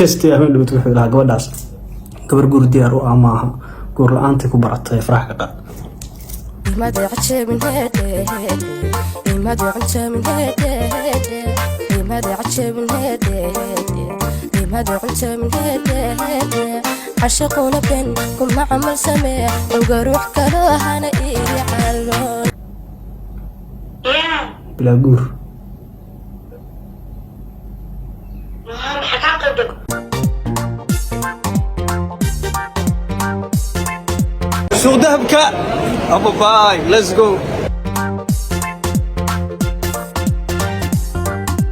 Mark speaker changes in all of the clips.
Speaker 1: chest ya haween dhibto wuxuu lahaa gabadhaas gabar guur diyaar u ah maaha guur la'aanta ku baratay farax ka qaad
Speaker 2: ماذا عشان من هذا ماذا عشان من هذا ماذا عشان من هذا ماذا عشان من هذا عشقونا بينكم مع عمل سماح وقروح كراها أنا إيه علون
Speaker 1: بلا قور
Speaker 3: سوق ذهبك أبو باي ليتس جو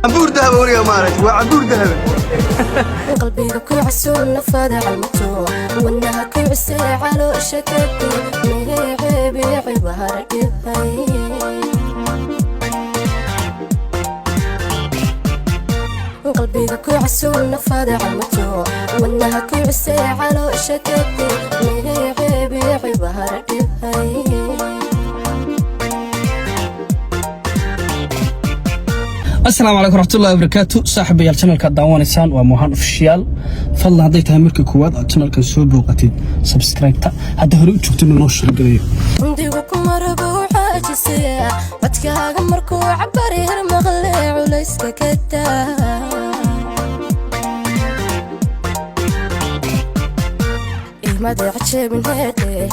Speaker 3: عبور ذهب وريا مالك وعبور ذهب
Speaker 2: قلبي كو عسول نفاذ على الموتور وانها كو عسى على شكتي عيبي عيبها رديفاي قلبي كو عسول نفاذ على الموتور وانها كو عسى على شكتي عيبي عيبها رديفاي
Speaker 1: السلام عليكم ورحمة الله وبركاته صاحبي يا channel كداوان إنسان ومهان official فضل هذا يتهمك كواد channel كنسوي بوقتي subscribe تا هذا هرو شفت منه نشر قليل.
Speaker 2: ديوكم مربوع عجسية بتكا مركو عبري هرمغلي وليسك كتا إيه ما دعتش من هدي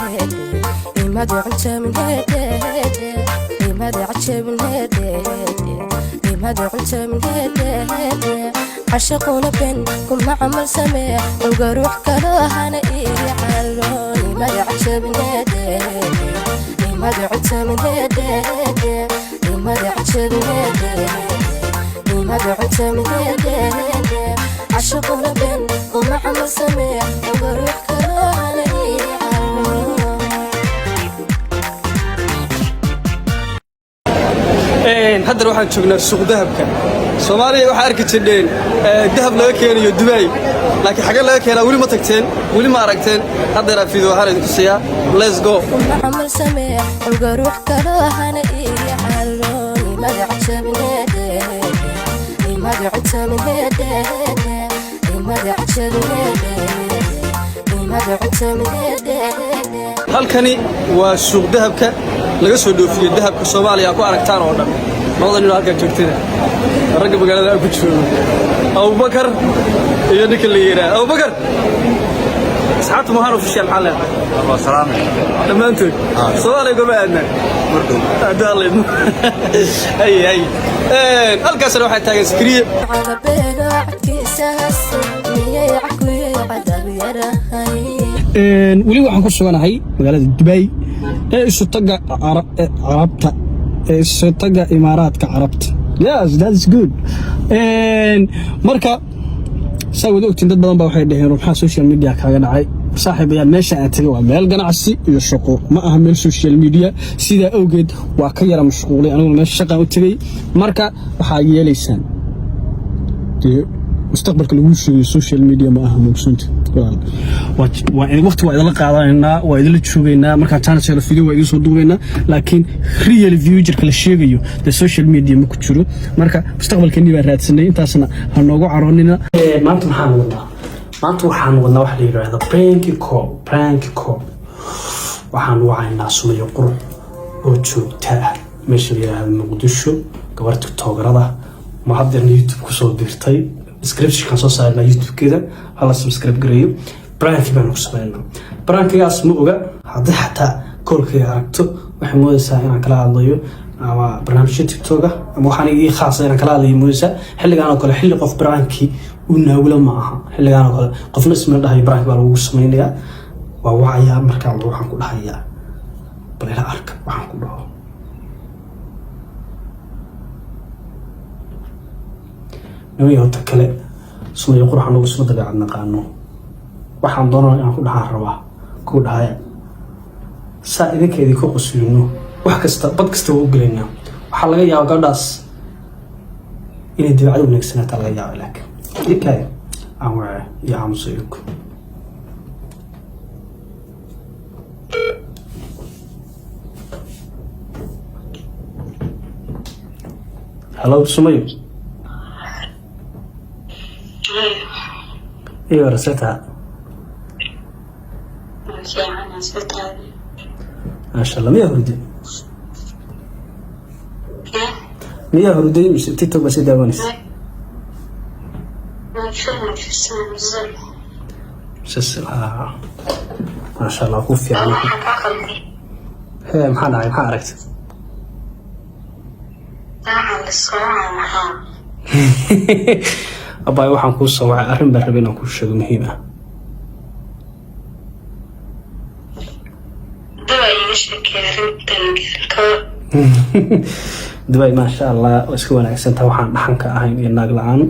Speaker 2: إيه ما دعتش من هدي إيه ما دعتش من هدي ماذا عمت من هدي عشقونا بينكم مع عمل سماح وقروح كراها أنا إيه علوني ماذا عمت من هدي ماذا عمت من هدي ماذا عمت من هدي ماذا عمت من هدي عشقونا بينكم مع عمل سماح وقروح كراها أنا إيه علوني
Speaker 3: هذا واحد شغلنا سوق ذهبك سوماليا waxaa arki jireen dahab laga keenayo Dubai laakiin xaga laga keenaa wali ma tagteen wali ma aragteen hadda video waxaan idin tusiyaa let's go
Speaker 2: عمل سماح وقروح كراها أنا إيه علوني ما دعتش من هدي ما دعتش من هدي ما دعتش من هدي ما دعتش من هدي
Speaker 3: halkani waa suuq dahabka laga soo dhoofiyo dahabka Soomaaliya ku aragtaan oo dhan noodan inuu halka joogtida ragga magaalada ku jiro Abu Bakar iyo ninka la yiraahdo Abu Bakar asxaabtu ma haro official xalay
Speaker 4: الله سلامة
Speaker 3: dhamaantood Soomaaliya goba aadna
Speaker 4: مردو
Speaker 3: adaalin ay halkaas waxa taagan skriye
Speaker 2: على بيرعك سهس مية عكوي عدب يرهي
Speaker 1: weli waxaan ku suganahay magaalada Dubai ee isu taga Carabta ee isu taga Imaaraadka Carabta yes that's good marka sawir ogtiin dad badan baa waxay dhaheen ruuxa social media kaaga dhacay saaxiibayaal meesha aan tagay waa meel ganacsi iyo shaqo ma aha meel social media sida awgeed waa ka yara mashquulay anigu meesha shaqo u tagay marka waxa yeelaysaan mustaqbalka lagu sheegay social media ma aha mabsuunta waqti waa idin qaadanaa waa idin joogeynaa marka channel video waa idin soo duubeynaa laakiin real future kala sheegayo the social media ma ku jiro marka mustaqbalkeeni baa raadsanay intaasna ha noogu caroonina maanta waxaan wadnaa wax la yiraahdo prank call waxaan wacaynaa sumayo qurux oo joogta meesha la yiraahdo Muqdisho gabarta toogarada ma hadda YouTube ku soo dirtay description kan soo saarna YouTube keeda hala subscribe gareeyo prank baan ku sameeynaa prankigaas ma oga hadda xataa koolkay aragto waxay moodaysaa inaan kala hadlayo ama barnaamijka TikTok ama waxaan ii khaas inaan kala hadlayo moodaysaa xilligan oo kale xilli qof pranki uu naawilo ma aha xilligan oo kale qofna isma dhahay prank baa lagu sameynayaa waa wacaya markaa waxaan ku dhahayaa bal ila arka waxaan ku dhaho نوي هو تكله سمي يقول حنا وسمة دقة عنا قانون وحنا ضرنا يعني كل حال ربع كل هاي سائدك هذي كوكس ينو وحكست بدكست وقلنا وحلا جاي وقداس إني دبعوا من السنة تلا جاي لك إيه أو يا عم سيوك هلا سمي iyo rasata ما شاء الله. مية هردي مش تيك توك بس داونس ما شاء الله كوفي عليك. هي محل عرفت أباي waxaan ku soo wacay arrin baan rabay inaan ku sheego muhiim ah. Dubai ما شاء الله isku wanaagsan tahay waxaan dhaxan ka ahayn iyo naag la'aan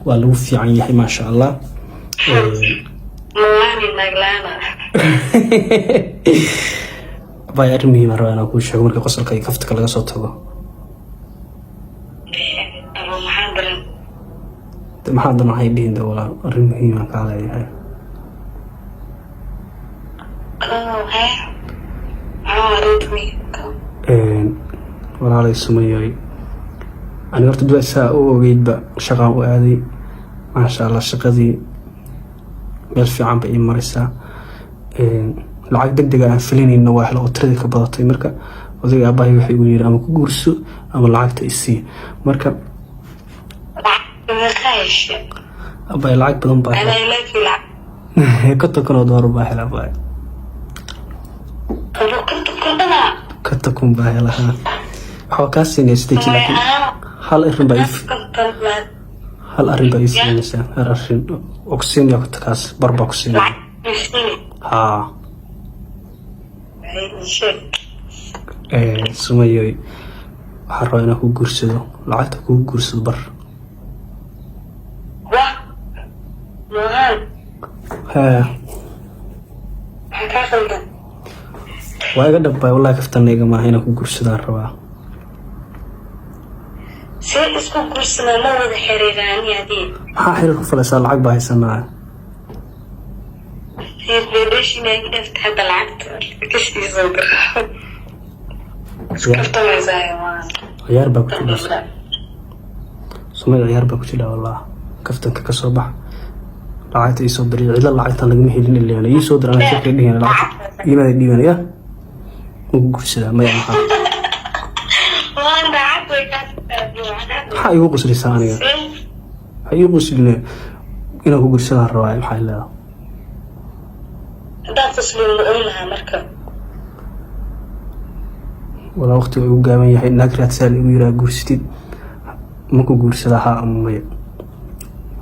Speaker 1: waa lagu fiican yahay ما شاء الله. Abay arrin muhiim ah rabaa inaan ku sheego markii qosolka iyo kafta laga soo tago. maxaad nahay dhiinda walaal arrin muhiim ah ka leeyahay walaalay Sumayoy aniga horta Dubai saa u ogeydba shaqaan u aaday maasha Allah shaqadii meel fiican bay ii maraysaa lacag degdeg ah filinayna waa helo oo tiradii ka badatay marka odayga aabbahay wuxuu igu yiri ama ku guurso ama lacagta isii marka أبغى لعك بدون باهي. أنا لك لعك. كنت كنا دور باهي لا باهي. كنت كون باهي لها. حوكاسين يستيجي لكن هل أرين بايف. هل أرين بايف مثلا أرين أكسين يا كنت كاس بربع أكسين. ها. سمية حرّينا هو جرسده لعته هو جرسد بر. waaga dhabbay wallahi kaftanayga ma hayna ku gursadaan rabaa si isku gursadaan la wada xiriiraan yaadeen ha xiriir ku falaysaa lacag baa haysanaa reerbeeshina ay dhafta hada lacagta kashii soo garaa kaftanaysaa ciyaar baa ku jira Sumay ciyaar baa ku jira wallahi kaftanka ka soo bax lacagta isoo diray cid la lacagta laga helin ilaa ay soo diraan shaqo dhigeen lacag iimayl dhiibanaya ugu gursada ma yaha waan dhacay ka hayo qusrisan aniga hayo qusrina inuu ku gursada rabaa maxay leedahay dad tasliim laha marka wala waqti uu gaaban yahay nagraad sal igu yira gursatid ma ku gursada ha ama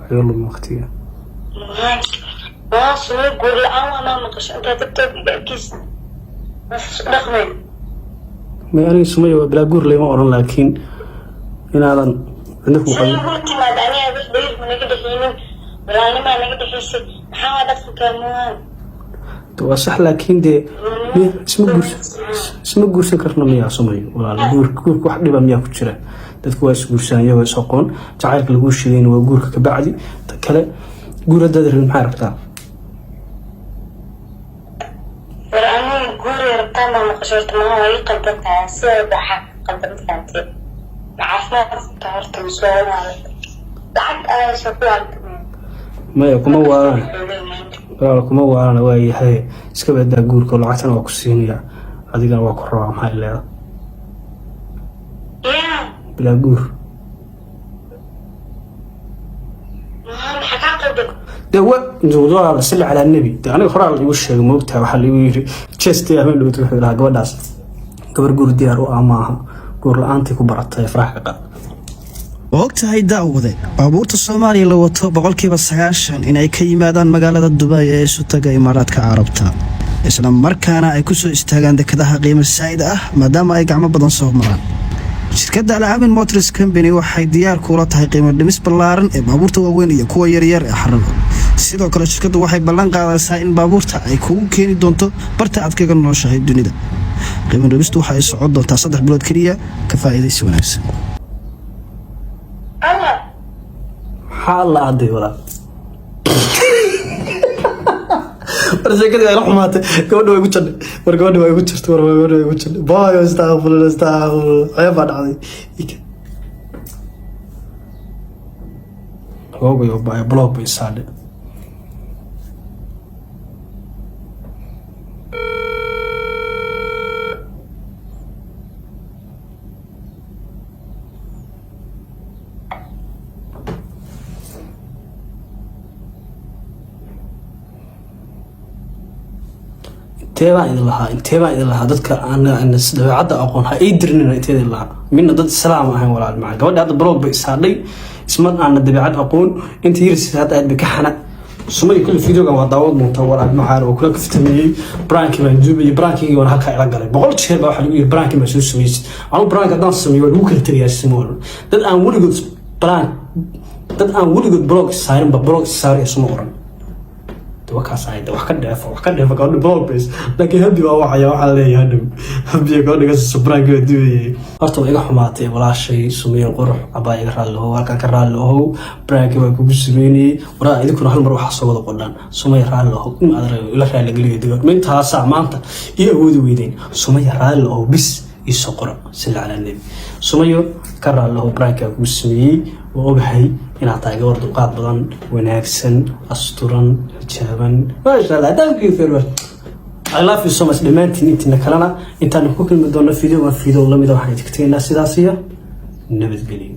Speaker 1: hayo lu waqtiga سوي قول الأول أنا مقش أنت تكتب كيس نخمن ما يعني سمية بلا قول لي ما أورن لكن هنا هذا عندك مقابل سمية قلت ما دعني أبيش بير من كده حين ولا أنا ما أنا كده حس حاول أدخل كمان تو صح لكن ده اسمه قرص كرنا مياه سمية ولا قور واحد يبقى مياه كتير تذكر قرصان يا وساقون تعرف القرص شيء وقور كبعدي تكله قور ده درهم حاربته أنا مقشرت معه يقدمها سيدة حق قدمتها أنت عفوا تعرفت مسؤول لعك أنا شكوى ما يكون أنا واي هاي سكبت دا أقول كل عتنا وكسينيا هذيك أنا وكرة مع اللي بلا أقول دوا نزودوا رسل على النبي أنا خرا اللي وش موتها وحلي ويري تشست يا من لوتو حلا قبداس قبر قور ديار oo amaaha goor la'aantii ku baratay faraxqa
Speaker 4: waqtihay daawade baabuurta Soomaaliya la wato 90% inay ka yimaadaan magaalada Dubai ee isu tagay Imaaraadka Carabta isla markaana ay ku soo istaagaan dekadaha qiimo saa'id ah maadaama ay gacmo badan soo maraan shirkadda Al-Amin Motors Company waxay diyaar ku la tahay qiimo dhimis ballaaran ee baabuurta waaweyn iyo kuwa yaryar ee xarada sidoo kale shirkaddu waxay ballan qaadaysaa in baabuurta ay kugu keeni doonto barta aad kaga nooshahay dunida qiimo dhimistu waxay socon doontaa 3 bilood kaliya ka faa'iideysi wanaagsan
Speaker 1: حال عادي ولا رجعت يا رحمة كمان ما يقول ورجعت ما يقول شرط ورجعت ما يقول شرط باي استغفر عيب على هو بيو باي بلوك بيساعد teebaan idin lahaa dadka aan dabeecadda aqoon ha ay dirnina inteeda lahaa midna dad islaam ahayn walaal macaan gabadha hadda blog bay isaadhay isma aan dabeecad aqoon inta yirsi hadda aad ka xana sumay kulli videoga waa daawad moonta walaal macaan oo kula kaftamiyay branki baan duubay branki waan halka ila galay boqol jeer baa waxa lagu yiri branki ma soo sameeyay aan branki hadan sameeyo lagu kala tiriyaa simool dad aan weligood blog saarin ba blog saar isma oran وكاسايد وحكدف قاعد بلوج بس لكن هدي waxa leeyahay hadhow habiye go'diga subraag duuye horta iga xumaatay walaashay sumeeyay qurux abaa iga raalo halka ka raalo braag waa ku sameeyay waraa idinkuna hal mar waxa soo wada qodaan sumeeyay raalo in adray ila raali galiyo diga mintaas maanta iyo awood weydeen sumeeyay raalo bis isoo qora sila ala nabi sumeeyo ka raalo braag ku sameeyay وأبحي إن أعطاك ورد قاط بدن وناكسن أسطورا جابن ما شاء الله thank you very much I love you so much دمانتي نتنا كلنا إنت نحكي من دون فيديو وفيديو الله ميدا وحنا تكتين الناس سياسية نبذ قليل